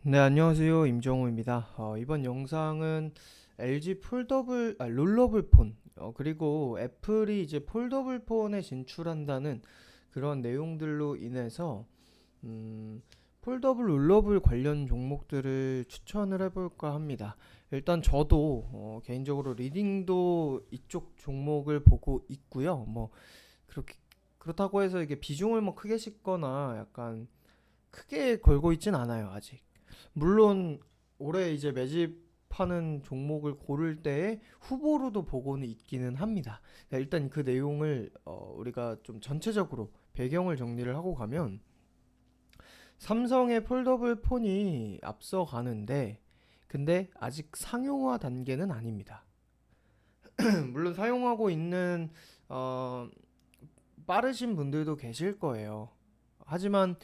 네, 안녕하세요. 임정우입니다. 이번 영상은 LG 롤러블 폰, 그리고 애플이 이제 폴더블 폰에 진출한다는 그런 내용들로 인해서, 음, 폴더블, 롤러블 관련 종목들을 추천을 해볼까 합니다. 일단 저도, 개인적으로 리딩도 이쪽 종목을 보고 있고요. 뭐, 그렇게, 그렇다고 해서 이게 비중을 뭐 크게 싣거나 약간 크게 걸고 있진 않아요, 아직. 물론 올해 이제 매집하는 종목을 고를 때에 후보로도 보고는 있기는 합니다. 네, 일단 그 내용을 우리가 좀 전체적으로 배경을 정리를 하고 가면 삼성의 폴더블 폰이 앞서가는데 근데 아직 상용화 단계는 아닙니다. 물론 사용하고 있는 어, 빠르신 분들도 계실 거예요. 하지만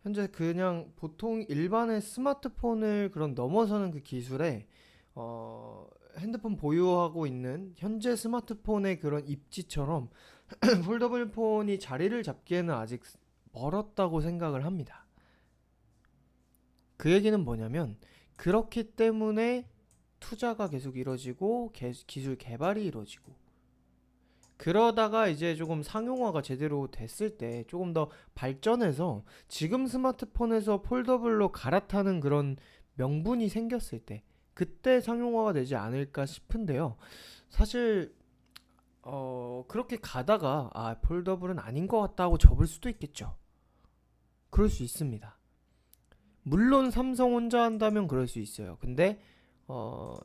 현재 그냥 보통 일반의 스마트폰을 그런 넘어서는 그 기술에 어, 핸드폰 보유하고 있는 현재 스마트폰의 그런 입지처럼 폴더블 폰이 자리를 잡기에는 아직 멀었다고 생각을 합니다. 그 얘기는 뭐냐면 그렇기 때문에 투자가 계속 이루어지고 기술 개발이 이루어지고 그러다가 이제 조금 상용화가 제대로 됐을 때 조금 더 발전해서 지금 스마트폰에서 폴더블로 갈아타는 그런 명분이 생겼을 때 그때 상용화가 되지 않을까 싶은데요. 사실 그렇게 가다가 폴더블은 아닌 것 같다 고 접을 수도 있겠죠. 그럴 수 있습니다. 물론 삼성 혼자 한다면 그럴 수 있어요. 근데 어,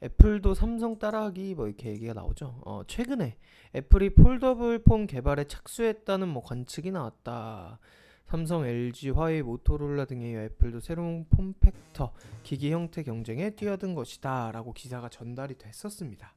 애플도 삼성 따라하기 뭐 이렇게 얘기가 나오죠. 최근에 애플이 폴더블 폰 개발에 착수했다는 뭐 관측이 나왔다. 삼성, LG, 화웨이, 모토로라 등에 이어 애플도 새로운 폼팩터 기기 형태 경쟁에 뛰어든 것이다 라고 기사가 전달이 됐었습니다.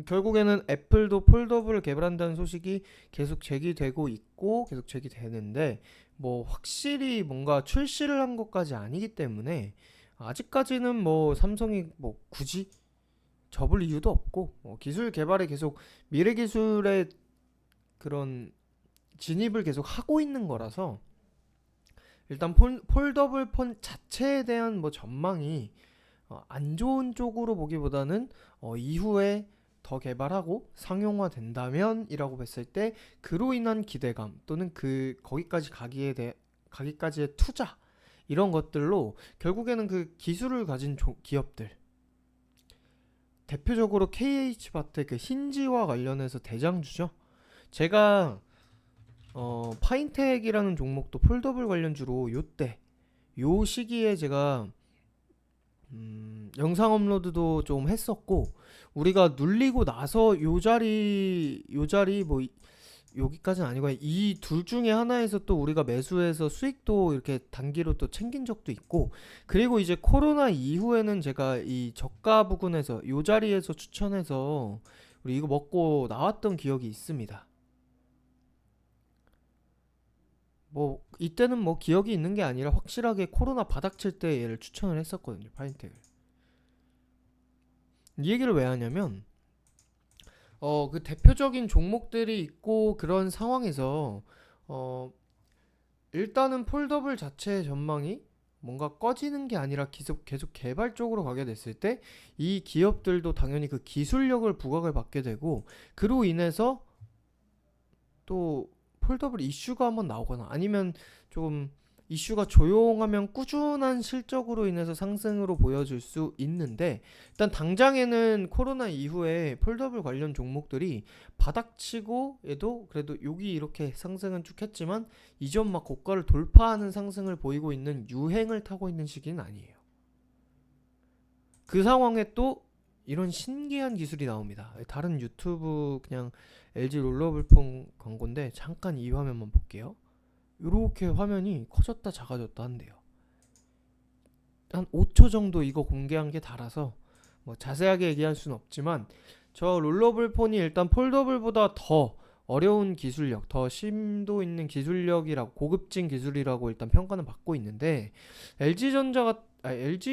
결국에는 애플도 폴더블을 개발한다는 소식이 계속 제기되고 있고 계속 제기되는데 뭐 확실히 뭔가 출시를 한 것까지 아니기 때문에 아직까지는 뭐 삼성이 뭐 굳이 접을 이유도 없고 기술 개발에 계속 미래 기술의 그런 진입을 계속 하고 있는 거라서 일단 폴더블 폰 자체에 대한 뭐 전망이 안 좋은 쪽으로 보기보다는 이후에 더 개발하고 상용화 된다면이라고 봤을 때 그로 인한 기대감 또는 그 거기까지 가기까지의 투자 이런 것들로 결국에는 그 기술을 가진 기업들 대표적으로 KH바트의 그 힌지와 관련해서 대장주죠. 제가 파인텍이라는 종목도 폴더블 관련주로 요때 요 시기에 제가 영상 업로드도 좀 했었고 우리가 눌리고 나서 요 자리 뭐 여기까지는 아니고 이 둘 중에 하나에서 또 우리가 매수해서 수익도 이렇게 단기로 또 챙긴 적도 있고 그리고 이제 코로나 이후에는 제가 이 저가 부근에서 요 자리에서 추천해서 우리 이거 먹고 나왔던 기억이 있습니다. 뭐 이때는 뭐 기억이 있는 게 아니라 확실하게 코로나 바닥칠 때 얘를 추천을 했었거든요. 파인텍을. 이 얘기를 왜 하냐면 그 대표적인 종목들이 있고 그런 상황에서 어, 일단은 폴더블 자체의 전망이 뭔가 꺼지는 게 아니라 계속 개발 쪽으로 가게 됐을 때 이 기업들도 당연히 그 기술력을 부각을 받게 되고 그로 인해서 또 폴더블 이슈가 한번 나오거나 아니면 조금 이슈가 조용하면 꾸준한 실적으로 인해서 상승으로 보여줄 수 있는데 일단 당장에는 코로나 이후에 폴더블 관련 종목들이 바닥치고 얘도 그래도 여기 이렇게 상승은 쭉 했지만 이전 막 고가를 돌파하는 상승을 보이고 있는 유행을 타고 있는 시기는 아니에요. 그 상황에 또 이런 신기한 기술이 나옵니다. 다른 유튜브 그냥 LG 롤러블폰 광고인데 잠깐 이 화면만 볼게요. 이렇게 화면이 커졌다 작아졌다 한대요. 한 5초 정도 이거 공개한 게 달아서 뭐 자세하게 얘기할 수는 없지만 저 롤러블 폰이 일단 폴더블보다 더 어려운 기술력, 더 심도 있는 기술력이라고 고급진 기술이라고 일단 평가는 받고 있는데 LG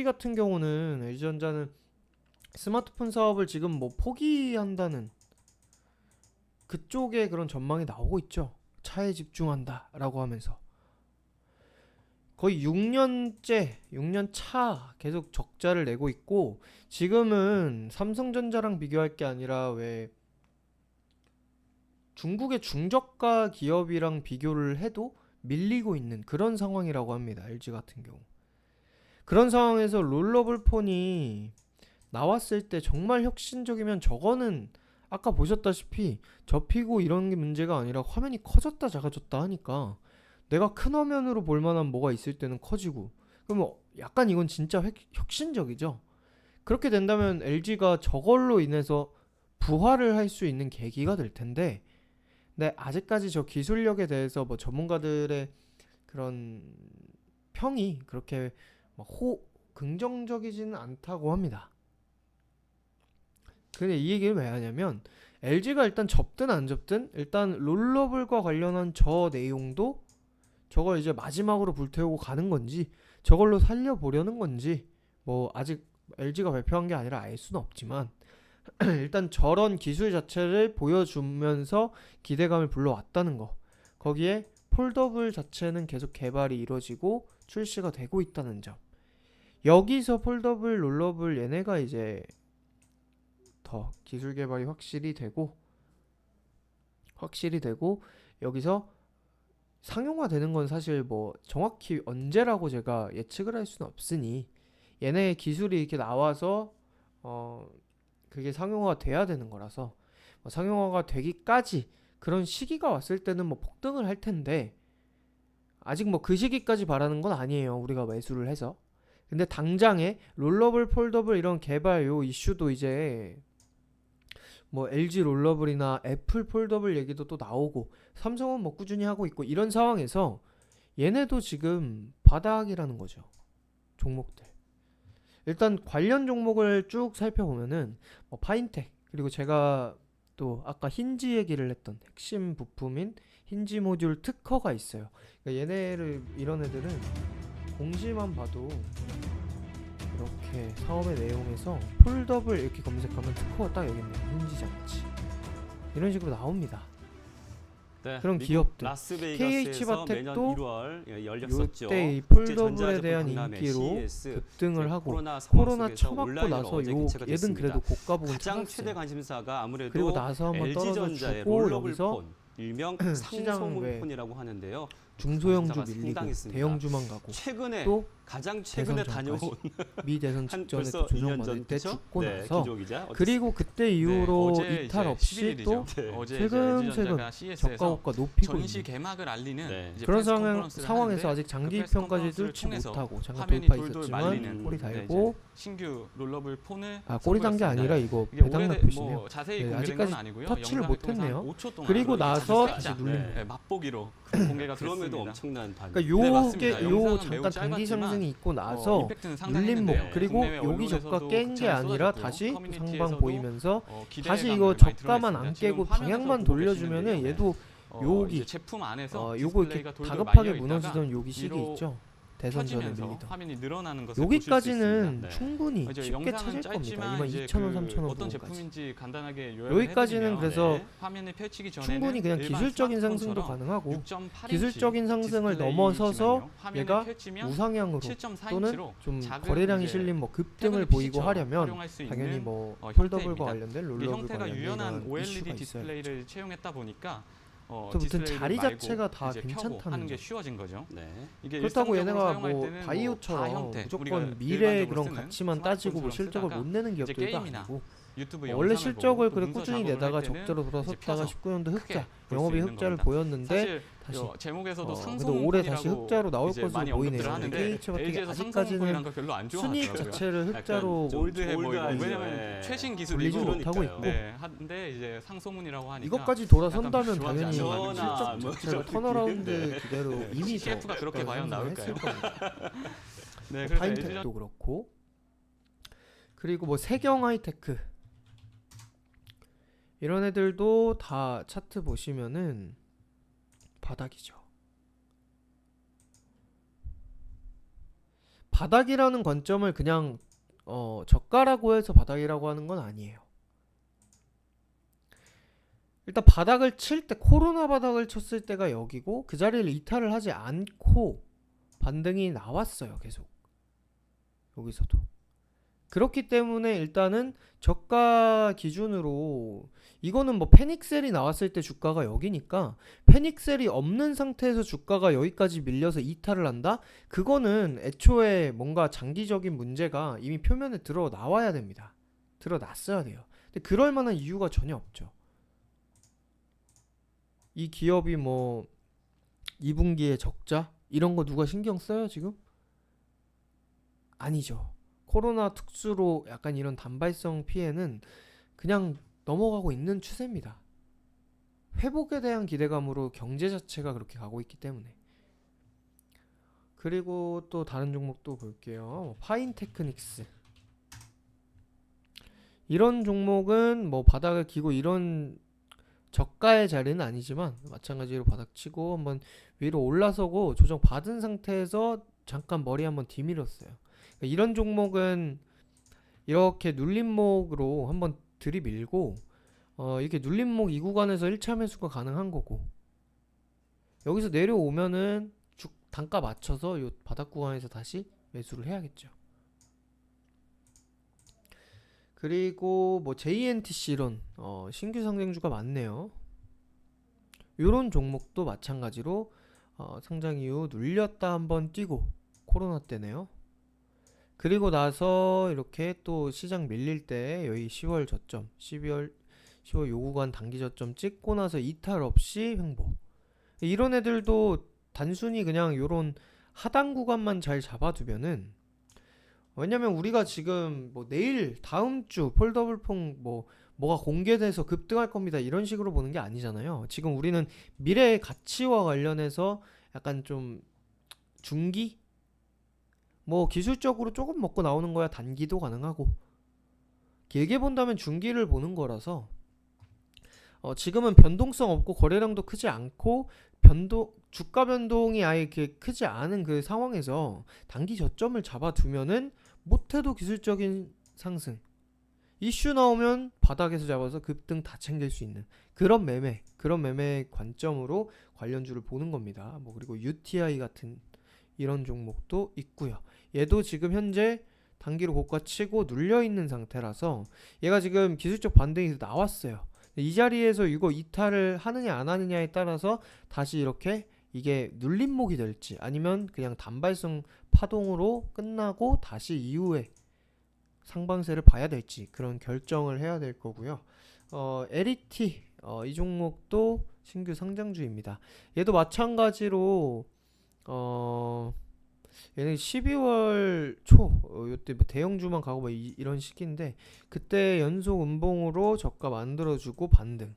같은 경우는 LG전자는 스마트폰 사업을 지금 뭐 포기한다는 그쪽에 그런 전망이 나오고 있죠. 차에 집중한다라고 하면서 거의 6년 차 계속 적자를 내고 있고, 지금은 삼성전자랑 비교할 게 아니라 왜 중국의 중저가 기업이랑 비교를 해도 밀리고 있는 그런 상황이라고 합니다. LG 같은 경우. 그런 상황에서 롤러블 폰이 나왔을 때 정말 혁신적이면, 저거는 아까 보셨다시피 접히고 이런 게 문제가 아니라 화면이 커졌다 작아졌다 하니까 내가 큰 화면으로 볼 만한 뭐가 있을 때는 커지고, 그러면 약간 이건 진짜 혁신적이죠. 그렇게 된다면 LG가 저걸로 인해서 부활을 할 수 있는 계기가 될 텐데, 근데 아직까지 저 기술력에 대해서 뭐 전문가들의 그런 평이 그렇게 긍정적이지는 않다고 합니다. 근데 이 얘기를 왜 하냐면, LG가 일단 접든 안 접든 일단 롤러블과 관련한 저 내용도 저걸 이제 마지막으로 불태우고 가는 건지, 저걸로 살려보려는 건지, 뭐 아직 LG가 발표한 게 아니라 알 수는 없지만 일단 저런 기술 자체를 보여주면서 기대감을 불러왔다는 거, 거기에 폴더블 자체는 계속 개발이 이루어지고 출시가 되고 있다는 점, 여기서 폴더블, 롤러블 얘네가 이제 더 기술 개발이 확실히 되고 여기서 상용화되는 건 사실 뭐 정확히 언제라고 제가 예측을 할 수는 없으니, 얘네의 기술이 이렇게 나와서 그게 상용화가 돼야 되는 거라서, 상용화가 되기까지 그런 시기가 왔을 때는 뭐 폭등을 할 텐데, 아직 뭐 그 시기까지 바라는 건 아니에요, 우리가 매수를 해서. 근데 당장에 롤러블, 폴더블 이런 개발 요 이슈도 이제 뭐 LG 롤러블이나 애플 폴더블 얘기도 또 나오고, 삼성은 뭐 꾸준히 하고 있고, 이런 상황에서 얘네도 지금 바닥이라는 거죠, 종목들. 일단 관련 종목을 쭉 살펴보면은 뭐 파인텍, 그리고 제가 또 아까 힌지 얘기를 했던 핵심 부품인 힌지 모듈 특허가 있어요. 그러니까 얘네를, 이런 애들은 공시만 봐도 이렇게 사업의 내용에서 폴더블 이렇게 검색하면 특허가 딱 여기 있네요. 힌지 장치 이런 식으로 나옵니다. 네, 그런 미국 기업들, 라스베이거스에서 매년 KH바텍도 1월 열렸었죠. 요때 이 폴더블에 국제전자제품 대한 박람회 인기로 CES, 급등을 하고, 코로나 코로나 상황 속에서 쳐맞고 온라인으로 나서 어제 요 개최가 얘는 됐습니다. 그래도 고가부분 가장 최대 찾았어요. 관심사가 아무래도 그리고 나서 한번 떨어져 LG전자의 주고, 롤러블 여기서 폰, 일명 시장 왜 상소문폰이라고 하는데요. 중소형주 관심사가 밀리고 상당했습니다. 대형주만 가고, 최근에 또 가장 최근에 대선 다녀온 전까지 미 대선 한 직전에 벌써 또 2년 조정받을 전 때 그쵸? 죽고 네, 나서, 김종욱 기자. 그리고 그때 이후로 어제 이탈 이제 없이 11일이죠. 또 네. 어제 세금 이제 LG전자가 CES에서 저가 고가 높이고 전시 있는 개막을 알리는 네. 이제 그런 프레스 컨퍼런스를 상황에서 하는데 아직 장기 그 프레스 입형까지 컨퍼런스를 뚫지 통해서 못하고, 잠깐 화면이 돌파 돌돌 있었지만 말리는 꼬리 네, 달고, 신규 롤러블 폰을 꼬리 단 게 선보였습니다. 아니라 이거 이게 배당락 오래된 표시네요. 뭐 자세히 네, 공개된 아직까지 건 아니고요. 터치를 영상을 통해서 한 못했네요. 5초 동안 그리고 이렇게 나서 살짝 다시 누른 네. 거예요. 맛보기로 공개가 그럼에도 됐습니다. 엄청난 반응. 그러니까 네, 요게 맞습니다. 요 영상은 잠깐 매우 단기 짧았지만, 상승이 있고 나서 임팩트는 눌림목, 상당했는데요. 그리고 국내외 여기 언론에서도 저가 깬 게 극찬이 아니라 쏟아졌고요. 다시 커뮤니티에서도 상방 보이면서 기대감을 다시 이거 많이 저가만 안 드러냈습니다. 깨고 지금 화면에서 방향만 보고 돌려주면은 계시는데요. 얘도 여기 이제 제품 안에서 요거 이렇게 디스플레이가 돌돌 다급하게 말려 무너지던 여기 시기 위로 있죠. 대선 전에 펴지면서 밀리던 화면이 늘어나는 것을 보실 수 여기까지는 있습니다. 네. 충분히 이제 쉽게 영상은 찾을 겁니다. 짧지만 2만 이제 2,000원, 그 3,000원 어떤 부분까지. 제품인지 간단하게 요약을 여기까지는 해드리면 그래서 화면을 펼치기 전에는 충분히 그냥 일반 기술적인 상승도 스마트폰처럼 가능하고, 6.8인치 기술적인 상승을 디스플레이지만요. 넘어서서 화면을 얘가 펼치면 우상향으로 7.4인치로 또는 좀 작은 거래량이 이제 실린 뭐 급등을 태블릿 보이고 PC처럼 하려면 활용할 수 당연히 있는 뭐 형태입니다. 폴더블과 관련된 이게 롤러블 형태가 관련된 유연한 이런 OLED 이슈가 있어요. 디스플레이를 채용했다 보니까 아무튼 디스플레이를 자리 말고 자체가 다 이제 펴고 괜찮다는 하는 게 점. 쉬워진 거죠. 네. 이게 그렇다고 일상적으로 얘네가 사용할 뭐 때는 다 바이오처럼 형태, 우리가 무조건 미래의 일반적으로 그런 쓰는 가치만 따지고 뭐 스마트폰처럼 실적을 쓰다가 못 내는 이제 기업들도 게임이나 아니고, 유튜브 원래 영상을 실적을 보고 또 그래 문서 꾸준히 작업을 내다가 할 때는 적자로 돌아섰다가 펴서 19년도 흑자, 볼수 영업이 있는 흑자를 겁니다. 보였는데 사실 다시 제목에서도 근데 올해 다시 상소문폰이라고 흑자로 나올 이제 것으로 많이 보이네요. 언급들을 하는데 KH바텍이 LG에서 아직까지는 상소문폰이란 걸 별로 안 순이익 좋아하더라고요. 자체를 흑자로 좀 올드해 보이고 올드하죠. 왜냐면 예. 최신 돌리지 기술이고 못하고 있고, 네, 한데 이제 상소문이라고 하니까 이것까지 돌아선다면 약간 당연히 좋아하지 않는 전화, 거죠. 뭐 실적 저렇게 턴어라운드 네. 기대로 이미 더 CF가 그렇게 과연 나올까요? 했을 겁니다. 네, 그래서 LG 파인텍도 그렇고, 그리고 뭐 세경 하이테크 이런 애들도 다 차트 보시면은 바닥이죠. 바닥이라는 관점을 그냥 저가라고 해서 바닥이라고 하는 건 아니에요. 일단 바닥을 칠 때, 코로나 바닥을 쳤을 때가 여기고, 그 자리를 이탈을 하지 않고 반등이 나왔어요. 계속 여기서도. 그렇기 때문에 일단은 저가 기준으로 이거는 뭐 패닉셀이 나왔을 때 주가가 여기니까 패닉셀이 없는 상태에서 주가가 여기까지 밀려서 이탈을 한다? 그거는 애초에 뭔가 장기적인 문제가 이미 표면에 드러나와야 됩니다. 드러났어야 돼요. 근데 그럴 만한 이유가 전혀 없죠. 이 기업이 뭐 2분기에 적자? 이런 거 누가 신경 써요 지금? 아니죠. 코로나 특수로 약간 이런 단발성 피해는 그냥 넘어가고 있는 추세입니다. 회복에 대한 기대감으로 경제 자체가 그렇게 가고 있기 때문에. 그리고 또 다른 종목도 볼게요. 파인테크닉스. 이런 종목은 뭐 바닥을 기고 이런 저가의 자리는 아니지만 마찬가지로 바닥 치고 한번 위로 올라서고 조정 받은 상태에서 잠깐 머리 한번 뒤밀었어요. 이런 종목은 이렇게 눌림목으로 한번 들이밀고 이렇게 눌림목 이 구간에서 1차 매수가 가능한 거고 여기서 내려오면은 단가 맞춰서 요 바닥 구간에서 다시 매수를 해야겠죠. 그리고 뭐 JNTC 이런 신규 상장주가 많네요. 요런 종목도 마찬가지로 상장 이후 눌렸다 한번 뛰고 코로나 때네요. 그리고 나서 이렇게 또 시장 밀릴 때 여기 10월 저점 10월 요 구간 단기 저점 찍고 나서 이탈 없이 횡보. 이런 애들도 단순히 그냥 요런 하단 구간만 잘 잡아두면은 왜냐면 우리가 지금 뭐 내일 다음 주 폴더블폰 뭐가 공개돼서 급등할 겁니다 이런 식으로 보는 게 아니잖아요. 지금 우리는 미래의 가치와 관련해서 약간 좀 중기? 뭐 기술적으로 조금 먹고 나오는 거야 단기도 가능하고 길게 본다면 중기를 보는 거라서 지금은 변동성 없고 거래량도 크지 않고 주가 변동이 아예 이렇게 크지 않은 그 상황에서 단기 저점을 잡아두면은 못해도 기술적인 상승 이슈 나오면 바닥에서 잡아서 급등 다 챙길 수 있는 그런 매매 관점으로 관련주를 보는 겁니다. 뭐 그리고 UTI 같은 이런 종목도 있고요. 얘도 지금 현재 단기로 고가 치고 눌려있는 상태라서 얘가 지금 기술적 반등이 나왔어요. 이 자리에서 이거 이탈을 하느냐 안 하느냐에 따라서 다시 이렇게 이게 눌림목이 될지 아니면 그냥 단발성 파동으로 끝나고 다시 이후에 상방세를 봐야 될지 그런 결정을 해야 될 거고요. LET 이 종목도 신규 상장주입니다. 얘도 마찬가지로 얘는 12월 초 요때 뭐 대형주만 가고 뭐 이런 시기인데 그때 연속 음봉으로 저가 만들어주고 반등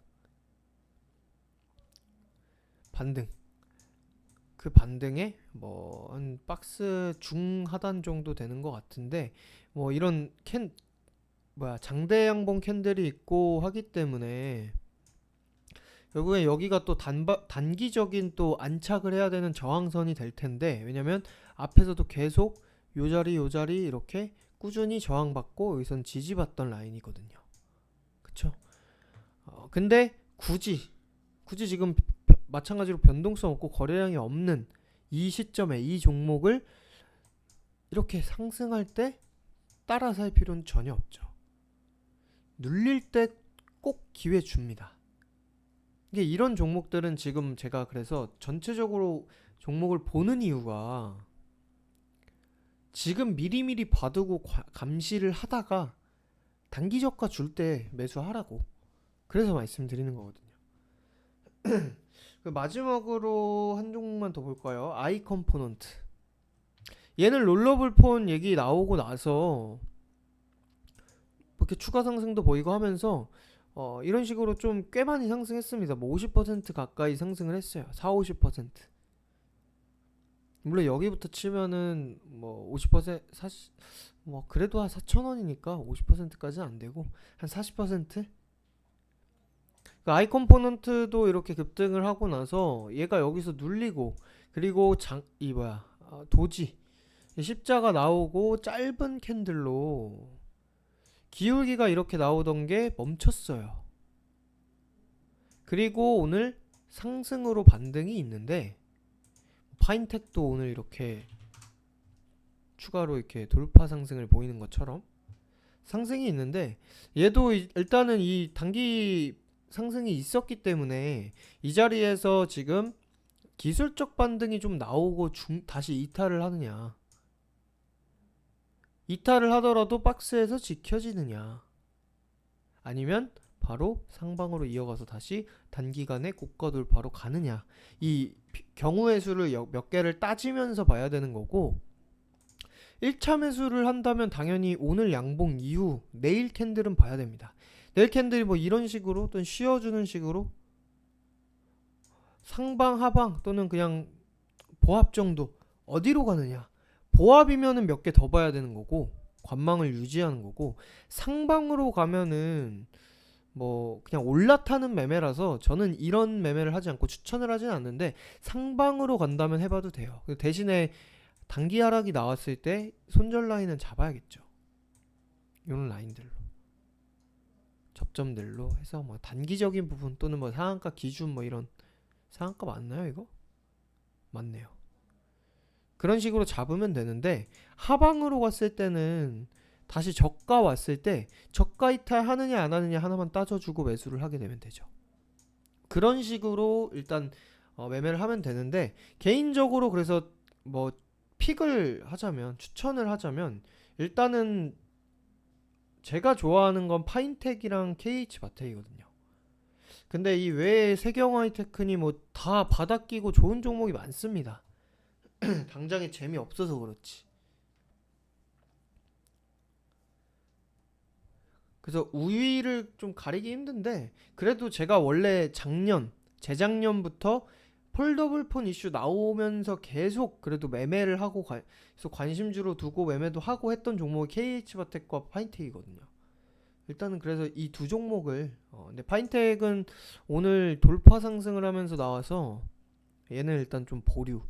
그 반등에 뭐 한 박스 중하단 정도 되는 것 같은데 뭐 이런 장대 양봉 캔들이 있고 하기 때문에 결국에 여기가 또 단기적인 또 안착을 해야 되는 저항선이 될 텐데 왜냐면 앞에서도 계속 요 자리 이렇게 꾸준히 저항받고 여기선 지지받던 라인이거든요. 그쵸? 근데 굳이 지금 마찬가지로 변동성 없고 거래량이 없는 이 시점에 이 종목을 이렇게 상승할 때 따라서 할 필요는 전혀 없죠. 눌릴 때 꼭 기회 줍니다. 이게 이런 종목들은 지금 제가 그래서 전체적으로 종목을 보는 이유가 지금 미리미리 봐두고 감시를 하다가 단기 저가 줄 때 매수하라고 그래서 말씀드리는 거거든요. 그 마지막으로 한 종목만 더 볼까요? 아이 컴포넌트. 얘는 롤러블폰 얘기 나오고 나서 이렇게 추가 상승도 보이고 하면서 이런 식으로 좀 꽤 많이 상승했습니다. 뭐 50% 가까이 상승을 했어요. 40-50%. 물론 여기부터 치면은 뭐 50% 뭐 그래도 한 4,000원이니까 50%까지는 안 되고 한 40%? 그 아이 컴포넌트도 이렇게 급등을 하고 나서 얘가 여기서 눌리고 그리고 도지 십자가 나오고 짧은 캔들로 기울기가 이렇게 나오던 게 멈췄어요. 그리고 오늘 상승으로 반등이 있는데 파인텍도 오늘 이렇게 추가로 이렇게 돌파 상승을 보이는 것처럼 상승이 있는데 얘도 일단은 이 단기 상승이 있었기 때문에 이 자리에서 지금 기술적 반등이 좀 나오고 다시 이탈을 하느냐, 이탈을 하더라도 박스에서 지켜지느냐, 아니면 바로 상방으로 이어가서 다시 단기간에 고가 돌파로 가느냐, 이 경우의 수를 몇 개를 따지면서 봐야 되는 거고, 1차 매수를 한다면 당연히 오늘 양봉 이후 내일 캔들은 봐야 됩니다. 내일 캔들이 뭐 이런 식으로 또는 쉬어주는 식으로 상방 하방 또는 그냥 보합 정도 어디로 가느냐, 보합이면은 몇 개 더 봐야 되는 거고 관망을 유지하는 거고, 상방으로 가면은 뭐 그냥 올라타는 매매라서 저는 이런 매매를 하지 않고 추천을 하진 않는데, 상방으로 간다면 해봐도 돼요. 대신에 단기 하락이 나왔을 때 손절 라인은 잡아야겠죠. 이런 라인들로 접점들로 해서 뭐 단기적인 부분 또는 뭐 상한가 기준 뭐 이런, 상한가 맞나요 이거? 맞네요. 그런 식으로 잡으면 되는데, 하방으로 갔을 때는 다시 저가 왔을 때 저가 이탈 하느냐 안 하느냐 하나만 따져주고 매수를 하게 되면 되죠. 그런 식으로 일단 매매를 하면 되는데, 개인적으로 그래서 뭐 픽을 하자면, 추천을 하자면, 일단은 제가 좋아하는 건 파인텍이랑 KH바텍이거든요. 근데 이 외에 세경하이테크니 뭐 다 바닥 끼고 좋은 종목이 많습니다. 당장에 재미없어서 그렇지. 그래서 우위를 좀 가리기 힘든데, 그래도 제가 원래 재작년부터 폴더블 폰 이슈 나오면서 계속 그래도 매매를 하고 계속 관심주로 두고 매매도 하고 했던 종목이 KH바텍과 파인텍이거든요. 일단은 그래서 이 두 종목을 근데 파인텍은 오늘 돌파 상승을 하면서 나와서 얘는 일단 좀 보류.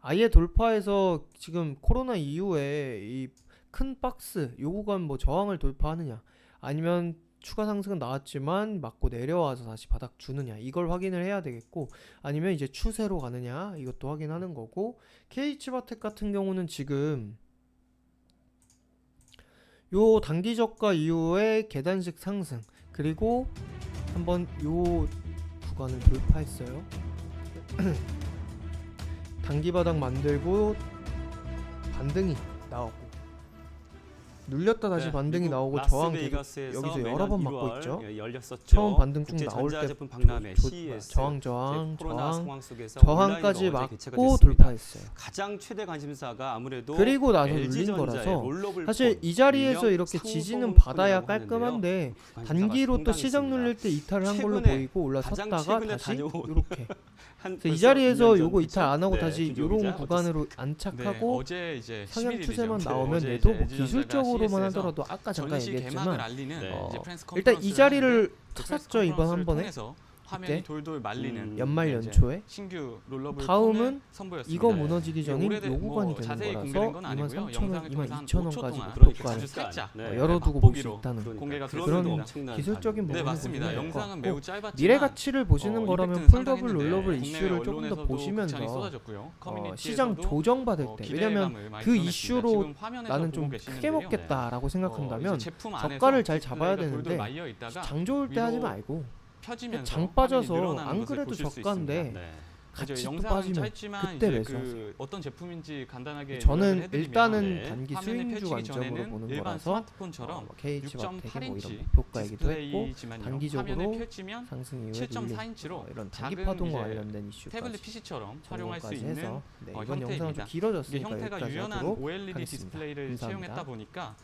아예 돌파해서 지금 코로나 이후에 이 큰 박스 요 구간 뭐 저항을 돌파하느냐, 아니면 추가 상승은 나왔지만 맞고 내려와서 다시 바닥 주느냐, 이걸 확인을 해야 되겠고, 아니면 이제 추세로 가느냐, 이것도 확인하는 거고, KH바텍 같은 경우는 지금 요 단기 저가 이후에 계단식 상승, 그리고 한번 요 구간을 돌파했어요. 단기 바닥 만들고 반등이 나오고, 눌렸다 다시 네, 반등이 미국 나오고 저항 계속 라스베이거스에서 여기서 매년 여러 번 1월 맞고 있죠. 열렸었죠. 처음 반등 쭉 나올 때 국제전자제품 박람회 CES 저항 코로나 상황 속에서 저항까지 온라인으로 어제 개최가 맞고 됐습니다. 돌파했어요. 가장 최대 관심사가 아무래도 그리고 나서 LG 눌린 전자의 거라서 롤러블 사실 폰, 이 자리에서 일명 이렇게 지지는 상품폰이라고 받아야 하는데요. 깔끔한데, 관심사가 단기로 또 상당히 시장 있습니다. 눌릴 때 이탈을 한 걸로 최근에 보이고 올라섰다가 최근에 다시 다녀온 이렇게 한 그래서 이 벌써 자리에서 2년 전, 요거 이탈 안 하고 네, 다시 김종우 요런 기자 구간으로 네, 안착하고 어제 이제 상향 11일이죠. 추세만 네, 나오면 어제 얘도 이제 뭐 LG 기술적으로만 전자 하더라도 아까 잠깐 전시 개막을 얘기했지만 알리는 네. 이제 프레스 일단 이 컨퍼런스를 자리를 하는데 그 찾았죠, 프레스 이번 한 컨퍼런스를 번에. 통해서 화면이 그때? 돌돌 말리는 연말 이제 연초에 신규 롤러블 다음은 폰을 선보였습니다. 이거 네. 무너지기 전인 오래된- 요 구간이 뭐 되는 자세히 거라서 공개된 건 아니고요. 23,000원, 영상을 통해서 한 22,000원까지 5초 동안 목표가를 아주 살짝 네. 열어두고 볼 수 맛보기로 있다는 거. 공개가 그런 됐습니다. 엄청난 기술적인 반응. 네 부분을 맞습니다. 보시면 될것 영상은 같고, 매우 짧았지만 미래 가치를 보시는 거라면 임팩트는 폴더블 상당했는데 롤러블 국내 이슈를 조금 더 언론에서도 극찬이 보시면서 쏟아졌고요. 시장 커뮤니티에서도 조정받을 때, 왜냐면 기대감을 많이 그 드러냈습니다. 이슈로 지금 화면에서 나는 보고 좀 크게 계시는데요. 먹겠다라고 생각한다면 이제 제품 안에서 저가를 잘 잡아야 디스플레이가 돌돌 되는데 말려 있다가 장 좋을 때 하지 위로 말고 펴지면서 장 빠져서 화면이 늘어나는 안 것을 그래도 보실 수 저가인데 있습니다. 네. 같이 이제 또 영상은 빠지면 짧지만 그때 이제 매수하세요. 그 어떤 제품인지 간단하게 저는 요약을 해드리면 일단은 네. 단기 화면을 수익주 펼치기 관점으로 전에는 보는 일반 거라서 스마트폰처럼 KH바텍이 뭐 6.8인치 이런 목표가이기도 했고, 디스플레이지만요. 단기적으로 화면을 펼치면 상승 이후에 눌린 7.4인치로 이런 단기 작은 파동과 이제 관련된 이슈까지 태블릿 PC처럼 활용할 수 정보까지 있는 해서 이번 영상은 좀 형태입니다. 이게 길어졌으니까 형태가 여기까지 유연한 하도록 OLED 하겠습니다. 디스플레이를 감사합니다. 채용했다 보니까